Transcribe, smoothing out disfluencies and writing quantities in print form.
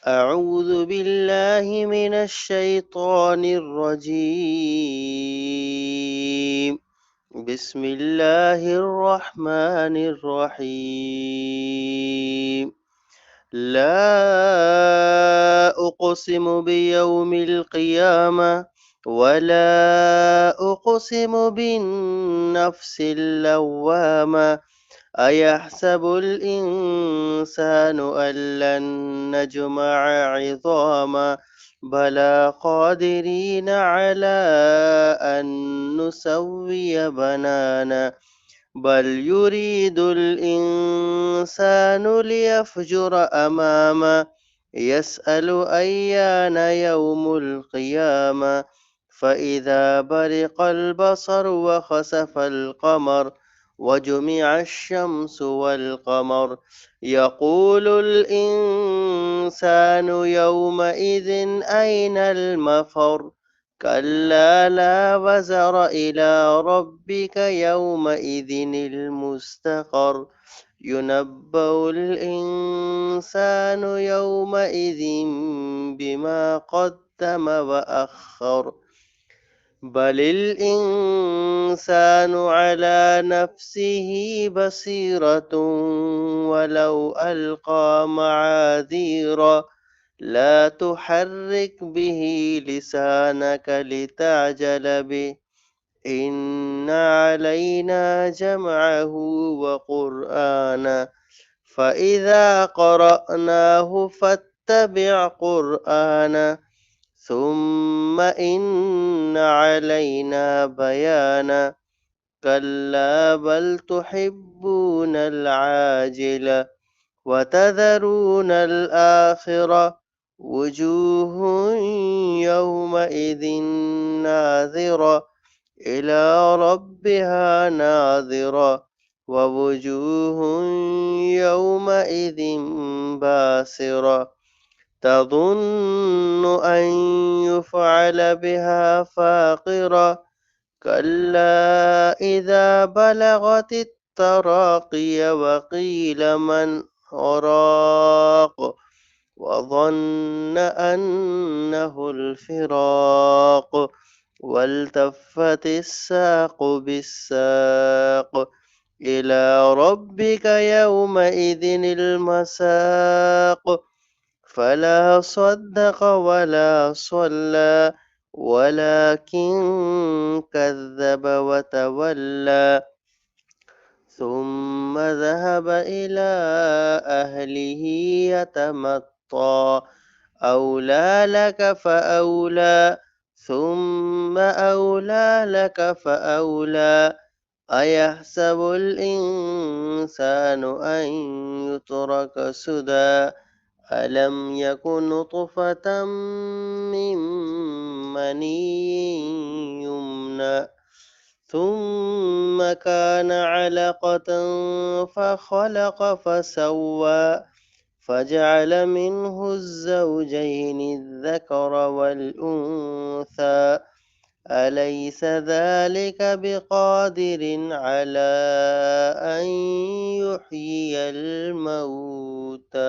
أعوذ بالله من الشيطان الرجيم. بسم الله الرحمن الرحيم. لا أقسم بيوم القيامة ولا أقسم بالنفس اللوامة. أيحسب الإنسان أن لن نجمع عظاما بلى قادرين على أن نسوي بنانا بل يريد الإنسان ليفجر أمامه يسأل أيان يوم القيامة فإذا برق البصر وخسف القمر وجمع الشمس والقمر يقول الإنسان يومئذ أين المفر كلا لا وزر إلى ربك يومئذ المستقر ينبأ الإنسان يومئذ بما قدم وأخر بل الإنسان على نفسه بصيرة ولو ألقى معاذيرا لا تحرك به لسانك لتعجل به إن علينا جمعه وقرآنه فإذا قرأناه فاتبع قرآنه ثم إن علينا بيانه كلا بل تحبون العاجلة وتذرون الآخرة وجوه يومئذ ناظرة إلى ربها ناظرة ووجوه يومئذ باسرة تظن أن يفعل بها فاقرة كلا إذا بلغت التراقي وقيل من راق وظن أنه الفراق والتفت الساق بالساق إلى ربك يومئذ المساق فلا صدق ولا صلى ولكن كذب وتولى ثم ذهب إلى أهله يتمطى أولى لك فأولى ثم أولى لك فأولى أيحسب الإنسان أن يترك سدى ألم يكن نطفة من مني يمنى ثم كان علقة فخلق فسوى فجعل منه الزوجين الذكر والأنثى أليس ذلك بقادر على أن يحيي الموتى